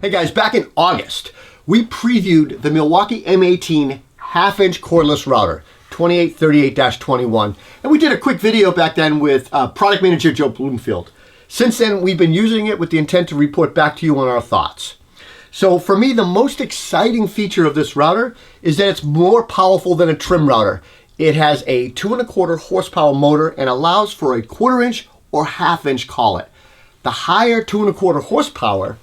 Hey guys, back in August, we previewed the Milwaukee M18 half-inch cordless router, 2838-21, and we did a quick video back then with product manager Joe Bloomfield. Since then, we've been using it with the intent to report back to you on our thoughts. So for me, the most exciting feature of this router is that it's more powerful than a trim router. It has a 2¼ horsepower motor and allows for a 1/4 inch or half-inch collet. The higher 2¼ horsepower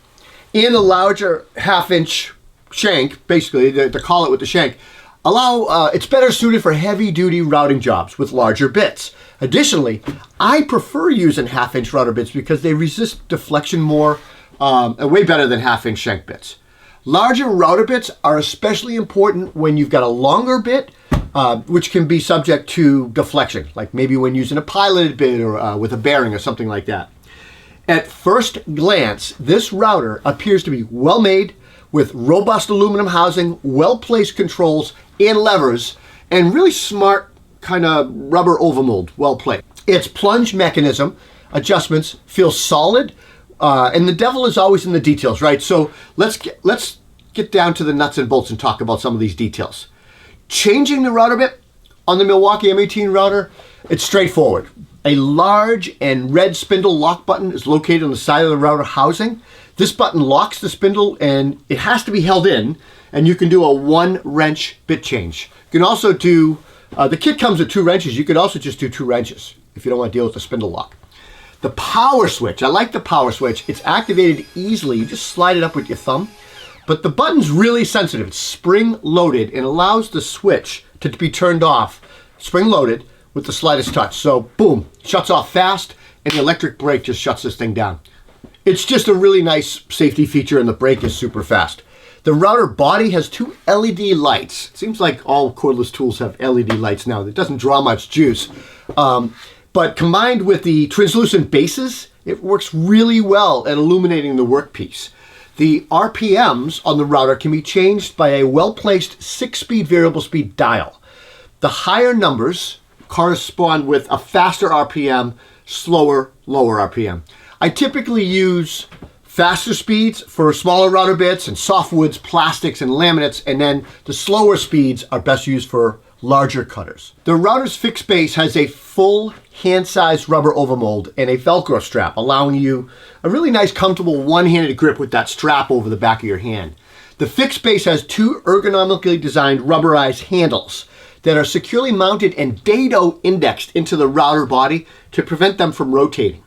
and the larger half-inch shank, basically the collet with the shank, it's better suited for heavy-duty routing jobs with larger bits. Additionally, I prefer using half-inch router bits because they resist deflection more, way better than half-inch shank bits. Larger router bits are especially important when you've got a longer bit, which can be subject to deflection, like maybe when using a piloted bit or with a bearing or something like that. At first glance, this router appears to be well made with robust aluminum housing, well-placed controls and levers, and really smart kind of rubber overmold, well placed. Its plunge mechanism adjustments feel solid, and the devil is always in the details, right? So let's get down to the nuts and bolts and talk about some of these details. Changing the router bit on the Milwaukee M18 router, it's straightforward. A large and red spindle lock button is located on the side of the router housing. This button locks the spindle and it has to be held in, and you can do a 1-wrench bit change. You can also do, the kit comes with 2 wrenches. You could also just do 2 wrenches if you don't want to deal with the spindle lock. The power switch, I like the power switch. It's activated easily. You just slide it up with your thumb. But the button's really sensitive. It's spring-loaded and allows the switch to be turned off, spring-loaded, with the slightest touch. So boom, shuts off fast, and the electric brake just shuts this thing down. It's just a really nice safety feature, and the brake is super fast. The router body has 2 LED lights. It seems like all cordless tools have LED lights now. It doesn't draw much juice. But combined with the translucent bases, it works really well at illuminating the workpiece. The RPMs on the router can be changed by a well-placed 6-speed variable speed dial. The higher numbers correspond with a faster RPM, slower, lower RPM. I typically use faster speeds for smaller router bits and softwoods, plastics, and laminates, and then the slower speeds are best used for larger cutters. The router's fixed base has a full hand-sized rubber overmold and a Velcro strap, allowing you a really nice, comfortable one-handed grip with that strap over the back of your hand. The fixed base has 2 ergonomically designed rubberized handles that are securely mounted and dado indexed into the router body to prevent them from rotating.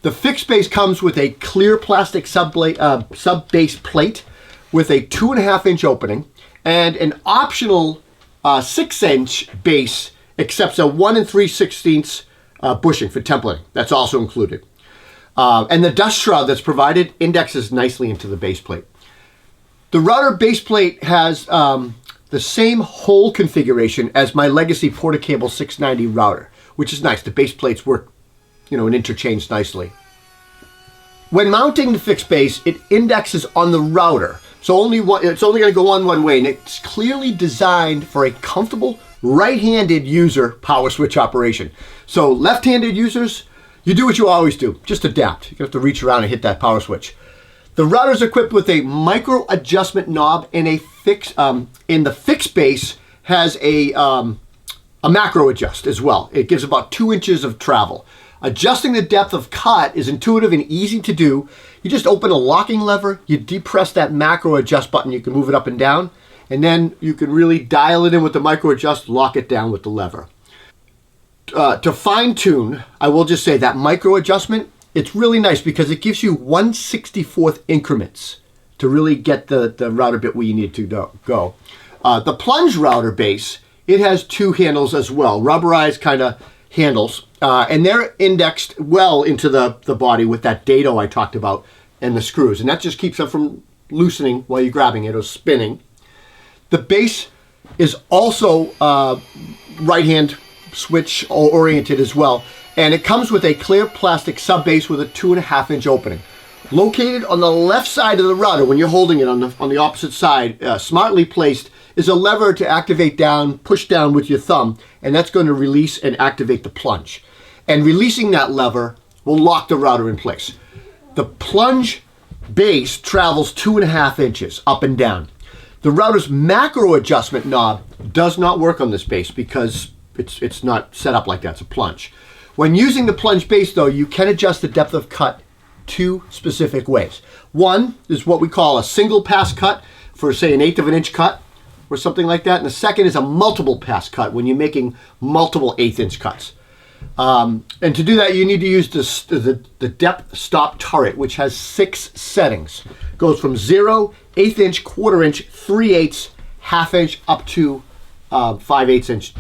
The fixed base comes with a clear plastic sub-base plate with a 2.5-inch opening, and an optional 6-inch base accepts a 1 3/16 bushing for templating. That's also included. And the dust shroud that's provided indexes nicely into the base plate. The router base plate has the same hole configuration as my legacy Portacable 690 router, which is nice. The base plates work, and interchange nicely. When mounting the fixed base, it indexes on the router. So it's only going to go on one way, and it's clearly designed for a comfortable right-handed user power switch operation. So left-handed users, you do what you always do, just adapt. You're going to have to reach around and hit that power switch. The router is equipped with a micro adjustment knob, and in the fixed base has a macro adjust as well. It gives about 2 inches of travel. Adjusting the depth of cut is intuitive and easy to do. You just open a locking lever, you depress that macro adjust button, you can move it up and down, and then you can really dial it in with the micro adjust, lock it down with the lever. To fine tune, I will just say that micro adjustment, it's really nice because it gives you 1/64th increments to really get the router bit where you need to go. The Plunge router base, it has 2 handles as well, rubberized kind of handles, and they're indexed well into the body with that dado I talked about and the screws, and that just keeps them from loosening while you're grabbing it or spinning. The base is also right-hand switch oriented as well, and it comes with a clear plastic sub base with a 2.5-inch opening. Located on the left side of the router, when you're holding it on the opposite side, smartly placed, is a lever to activate down, push down with your thumb, and that's going to release and activate the plunge. And releasing that lever will lock the router in place. The Plunge base travels 2.5 inches up and down. The router's macro adjustment knob does not work on this base because it's not set up like that. It's a plunge. When using the plunge base though, you can adjust the depth of cut 2 specific ways. One is what we call a single pass cut for say 1/8 of an inch cut or something like that. And the second is a multiple pass cut when you're making multiple 1/8 inch cuts. And to do that, you need to use the depth stop turret, which has 6 settings. Goes from 0, 1/8 inch, 1/4 inch, 3/8, 1/2 inch, up to 5/8 inch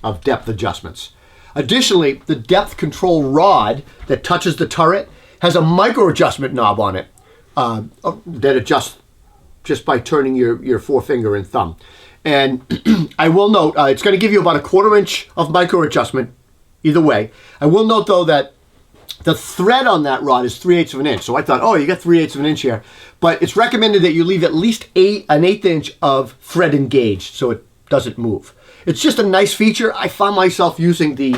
of depth adjustments. Additionally, the depth control rod that touches the turret has a micro adjustment knob on it that adjusts just by turning your forefinger and thumb. And I will note, it's going to give you about 1/4 inch of micro adjustment either way. I will note though that the thread on that rod is 3/8 of an inch. So I thought, oh, you got 3/8 of an inch here. But it's recommended that you leave at least an 1/8 inch of thread engaged so it doesn't move. It's just a nice feature. I found myself using the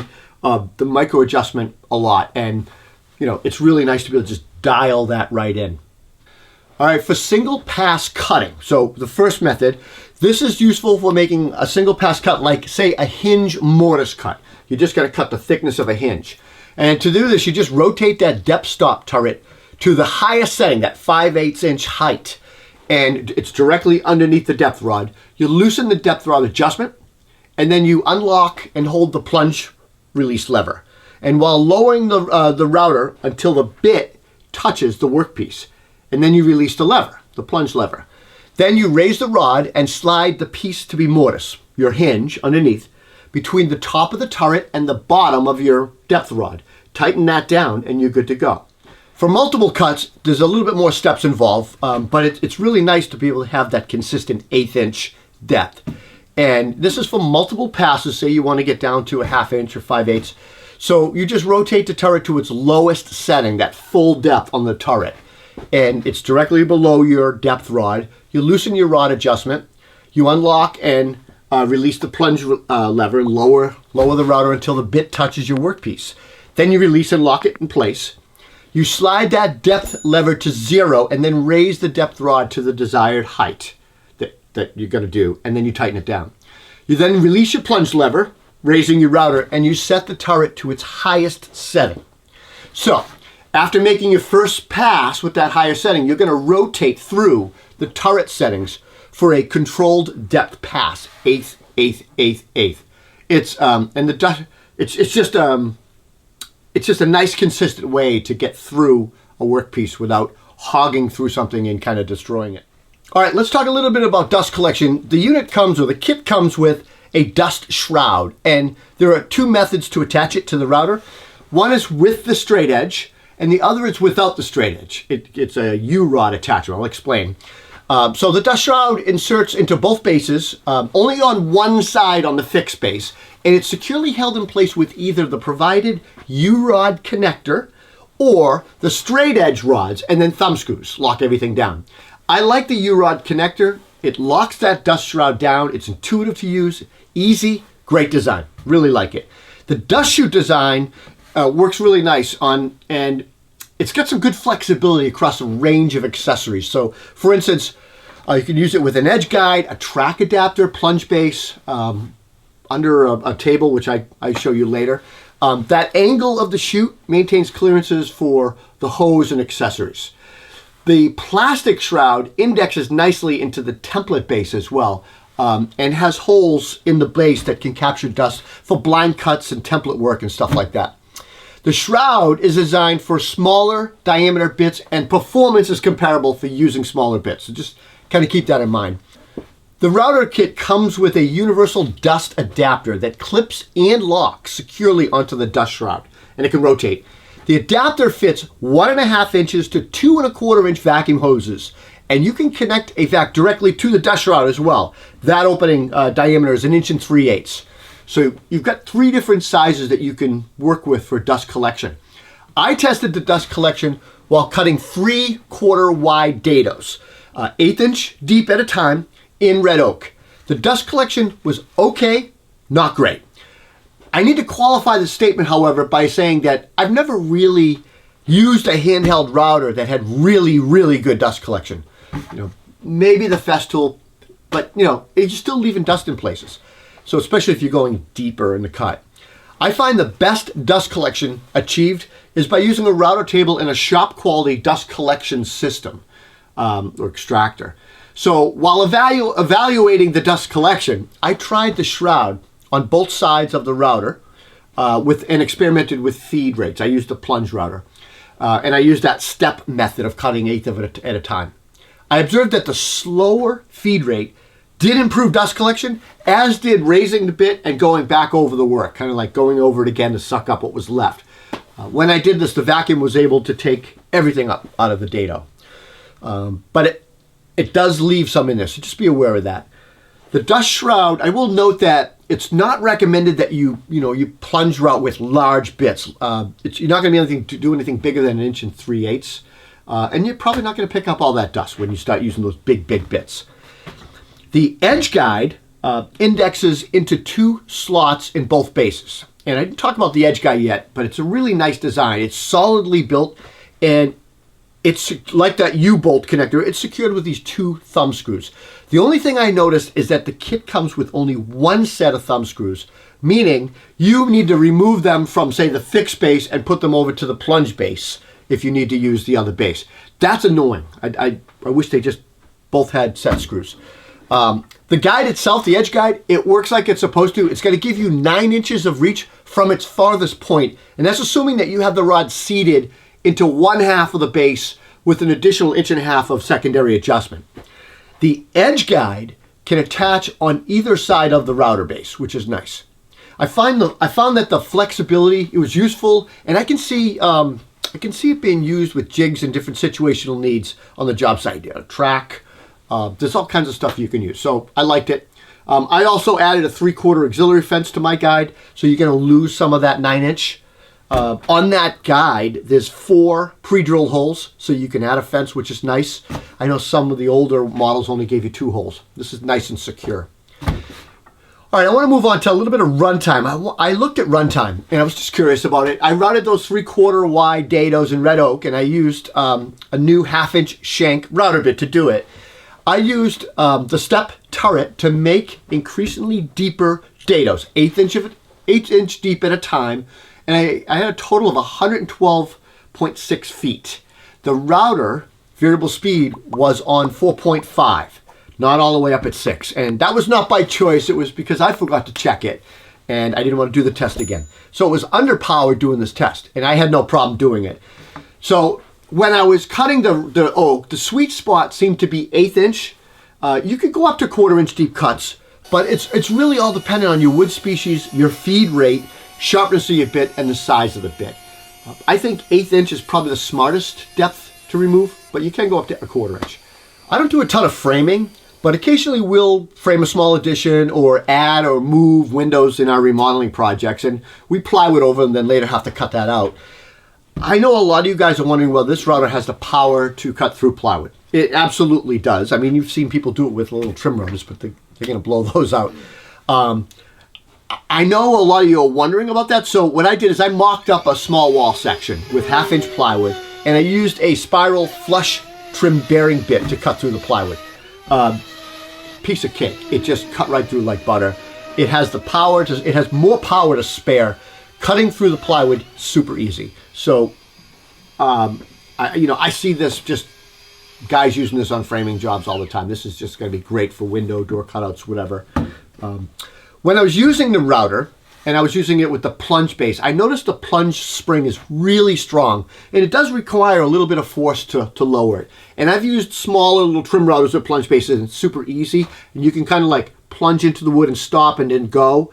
micro adjustment a lot, and you know, it's really nice to be able to just dial that right in. All right, for single pass cutting. So the first method, this is useful for making a single pass cut, like say a hinge mortise cut. You just got to cut the thickness of a hinge. And to do this, you just rotate that depth stop turret to the highest setting, that 5/8 inch height. And it's directly underneath the depth rod. You loosen the depth rod adjustment, and then you unlock and hold the plunge release lever. And while lowering the router until the bit touches the workpiece, and then you release the lever, the plunge lever. Then you raise the rod and slide the piece to be mortise, your hinge underneath, between the top of the turret and the bottom of your depth rod. Tighten that down and you're good to go. For multiple cuts, there's a little bit more steps involved, but it's really nice to be able to have that consistent 1/8 inch depth. And this is for multiple passes. Say you want to get down to 1/2 inch or 5/8. So you just rotate the turret to its lowest setting, that full depth on the turret. And it's directly below your depth rod. You loosen your rod adjustment. You unlock and release the plunge lever and lower the router until the bit touches your workpiece. Then you release and lock it in place. You slide that depth lever to 0 and then raise the depth rod to the desired height that you're going to do, and then you tighten it down. You then release your plunge lever, raising your router, and you set the turret to its highest setting. So, after making your first pass with that higher setting, you're going to rotate through the turret settings for a controlled depth pass, 1/8, 1/8, 1/8, 1/8. It's just a nice consistent way to get through a workpiece without hogging through something and kind of destroying it. All right, let's talk a little bit about dust collection. The kit comes with a dust shroud, and there are 2 methods to attach it to the router. One is with the straight edge, and the other is without the straight edge. It's a U-rod attachment. I'll explain. So the dust shroud inserts into both bases, only on one side on the fixed base, and it's securely held in place with either the provided U-rod connector or the straight edge rods, and then thumb screws lock everything down. I like the U-rod connector. It locks that dust shroud down. It's intuitive to use, easy, great design. Really like it. The dust chute design works really nice and it's got some good flexibility across a range of accessories. So for instance, you can use it with an edge guide, a track adapter, plunge base, under a table, which I show you later. That angle of the chute maintains clearances for the hose and accessories. The plastic shroud indexes nicely into the template base as well, and has holes in the base that can capture dust for blind cuts and template work and stuff like that. The shroud is designed for smaller diameter bits, and performance is comparable for using smaller bits. So just kind of keep that in mind. The router kit comes with a universal dust adapter that clips and locks securely onto the dust shroud, and it can rotate. The adapter fits 1.5 inches to 2.25 inch vacuum hoses, and you can connect a vac directly to the dust shroud as well. That opening diameter is 1 3/8 inches. So you've got 3 different sizes that you can work with for dust collection. I tested the dust collection while cutting 3/4 wide dados, 1/8 inch deep at a time in red oak. The dust collection was okay, not great. I need to qualify the statement, however, by saying that I've never really used a handheld router that had really, really good dust collection. Maybe the Festool, but you're still leaving dust in places. So especially if you're going deeper in the cut. I find the best dust collection achieved is by using a router table and a shop quality dust collection system or extractor. So while evaluating the dust collection, I tried the shroud on both sides of the router and experimented with feed rates. I used a Plunge router and I used that step method of cutting 1/8 of it at a time. I observed that the slower feed rate did improve dust collection, as did raising the bit and going back over the work, kind of like going over it again to suck up what was left. When I did this, the vacuum was able to take everything up out of the dado. But it does leave some in there, so just be aware of that. The dust shroud, I will note that it's not recommended that you plunge route with large bits. You're not going to be able to do anything bigger than 1 3/8 and you're probably not going to pick up all that dust when you start using those big bits. The edge guide indexes into 2 slots in both bases. And I didn't talk about the edge guide yet, but it's a really nice design. It's solidly built, and it's like that U-bolt connector. It's secured with these 2 thumb screws. The only thing I noticed is that the kit comes with only 1 set of thumb screws, meaning you need to remove them from, say, the fixed base and put them over to the plunge base if you need to use the other base. That's annoying. I wish they just both had set screws. The guide itself, the edge guide, it works like it's supposed to. It's going to give you 9 inches of reach from its farthest point, and that's assuming that you have the rod seated into 1/2 of the base with an additional 1.5 inches of secondary adjustment. The edge guide can attach on either side of the router base, which is nice. I found that the flexibility, it was useful, and I can see it being used with jigs and different situational needs on the job site. Track. There's all kinds of stuff you can use. So I liked it. I also added a 3/4 auxiliary fence to my guide, so you're going to lose some of that 9-inch. On that guide, there's 4 pre-drilled holes, so you can add a fence, which is nice. I know some of the older models only gave you 2 holes. This is nice and secure. All right, I want to move on to a little bit of runtime. I looked at runtime, and I was just curious about it. I routed those 3/4 wide dados in red oak, and I used a new 1/2-inch shank router bit to do it. I used the step turret to make increasingly deeper dados, 1/8 inch deep at a time, and I had a total of 112.6 feet. The router variable speed was on 4.5, not all the way up at 6, and that was not by choice. It was because I forgot to check it, and I didn't want to do the test again. So it was underpowered doing this test, and I had no problem doing it. So when I was cutting the oak, the sweet spot seemed to be 1/8 inch. You could go up to 1/4 inch deep cuts, but it's really all dependent on your wood species, your feed rate, sharpness of your bit, and the size of the bit. I think 1/8 inch is probably the smartest depth to remove, but you can go up to 1/4 inch. I don't do a ton of framing, but occasionally we'll frame a small addition or add or move windows in our remodeling projects, and we plywood over and then later have to cut that out. I know a lot of you guys are wondering, well, this router has the power to cut through plywood. It absolutely does. I mean, you've seen people do it with little trim routers, but they're going to blow those out. I know a lot of you are wondering about that, so what I did is I mocked up a small wall section with 1/2-inch plywood, and I used a spiral flush trim bearing bit to cut through the plywood. Piece of cake. It just cut right through like butter. It has the power to, it has more power to spare. Cutting through the plywood, super easy. So, I see this, just guys using this on framing jobs all the time. This is just going to be great for window, door cutouts, whatever. When I was using the router, and I was using it with the plunge base, I noticed the plunge spring is really strong, and it does require a little bit of force to lower it. And I've used smaller little trim routers with plunge bases, and it's super easy. And you can kind of like plunge into the wood and stop and then go.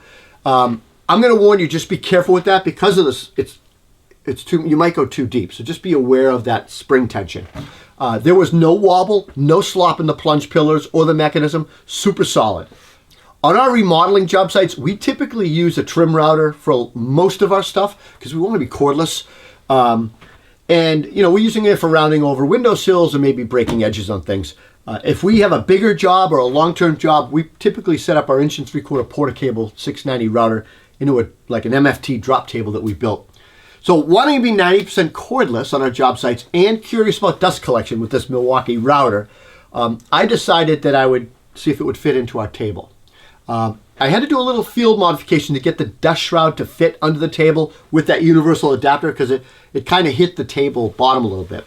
I'm going to warn you, just be careful with that because of this. It's too, you might go too deep. So just be aware of that spring tension. There was no wobble, no slop in the plunge pillars or the mechanism. Super solid. On our remodeling job sites, we typically use a trim router for most of our stuff because we want to be cordless. And we're using it for rounding over windowsills and maybe breaking edges on things. If we have a bigger job or a long-term job, we typically set up our 1 3/4 Porta cable 690 router into like an MFT drop table that we built. So wanting to be 90% cordless on our job sites and curious about dust collection with this Milwaukee router, I decided that I would see if it would fit into our table. I had to do a little field modification to get the dust shroud to fit under the table with that universal adapter because it kind of hit the table bottom a little bit.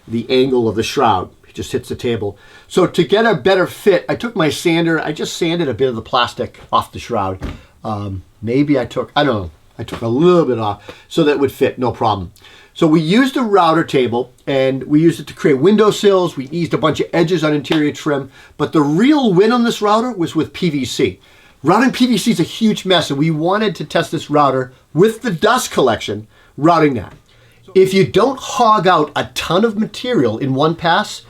The angle of the shroud, it just hits the table. So to get a better fit, I took my sander, I just sanded a bit of the plastic off the shroud. Maybe I took a little bit off so that it would fit, no problem. So we used a router table and we used it to create windowsills. We eased a bunch of edges on interior trim, but the real win on this router was with PVC. Routing PVC is a huge mess and we wanted to test this router with the dust collection, routing that. If you don't hog out a ton of material in one pass,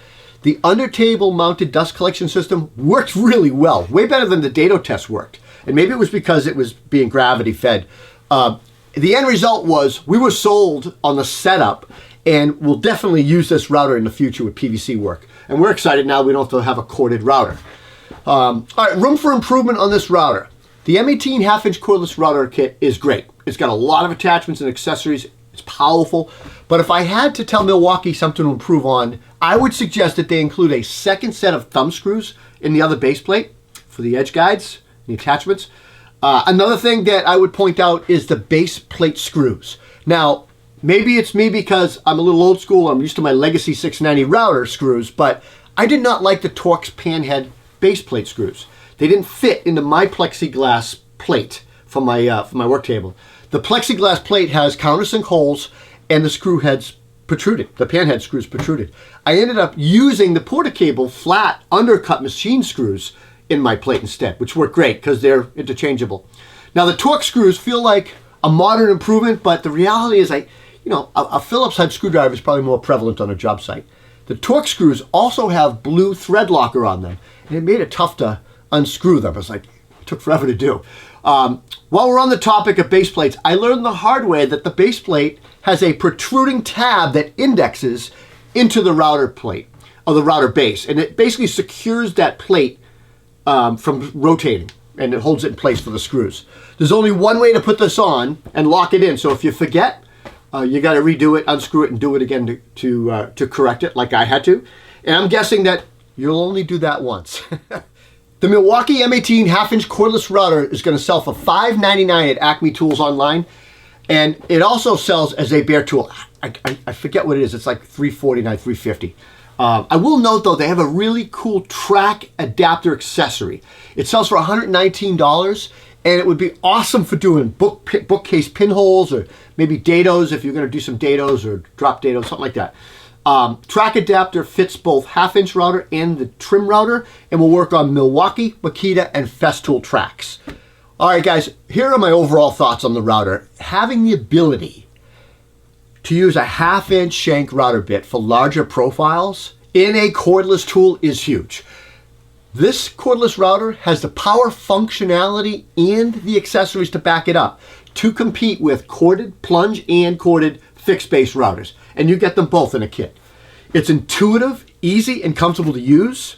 the under table mounted dust collection system worked really well, way better than the dado test worked. And maybe it was because it was being gravity fed. The end result was we were sold on the setup and we'll definitely use this router in the future with PVC work. And we're excited now we don't have to have a corded router. All right, room for improvement on this router. The M18 half-inch cordless router kit is great. It's got a lot of attachments and accessories. It's powerful. But if I had to tell Milwaukee something to improve on, I would suggest that they include a second set of thumb screws in the other base plate for the edge guides, the attachments. Another thing that I would point out is the base plate screws. Now, maybe it's me because I'm a little old school. I'm used to my Legacy 690 router screws, but I did not like the Torx panhead base plate screws. They didn't fit into my plexiglass plate for my work table. The plexiglass plate has countersink holes and the screw heads protruded. The panhead screws protruded. I ended up using the Portacable flat undercut machine screws in my plate instead, which work great because they're interchangeable. Now the Torx screws feel like a modern improvement, but the reality is a Phillips head screwdriver is probably more prevalent on a job site. The Torx screws also have blue thread locker on them, and it made it tough to unscrew them. It took forever to do. While we're on the topic of base plates, I learned the hard way that the base plate has a protruding tab that indexes into the router plate, or the router base, and it basically secures that plate from rotating, and it holds it in place for the screws. There's only one way to put this on and lock it in, so if you forget, you got to redo it, unscrew it, and do it again to correct it, like I had to. And I'm guessing that you'll only do that once. The Milwaukee M18 half-inch cordless router is going to sell for $5.99 at Acme Tools online, and it also sells as a bare tool. I forget what it is. It's like $349, $350. I will note though, they have a really cool track adapter accessory. It sells for $119, and it would be awesome for doing bookcase pinholes or maybe dados if you're going to do some dados or drop dados, something like that. Track adapter fits both half-inch router and the trim router and will work on Milwaukee, Makita, and Festool tracks. All right, guys, here are my overall thoughts on the router. Having the ability to use a half-inch shank router bit for larger profiles in a cordless tool is huge. This cordless router has the power, functionality, and the accessories to back it up to compete with corded plunge and corded fixed base routers, and you get them both in a kit. It's intuitive, easy, and comfortable to use.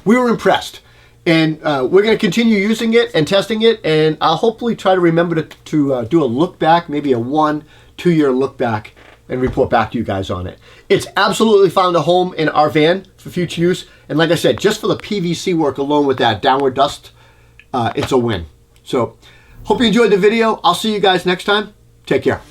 We were impressed, and we're going to continue using it and testing it, and I'll hopefully try to remember to do a look back, maybe a 1-2 year look back, and report back to you guys on it. It's absolutely found a home in our van for future use, and like I said, just for the PVC work alone with that downward dust, it's a win. So, hope you enjoyed the video. I'll see you guys next time. Take care.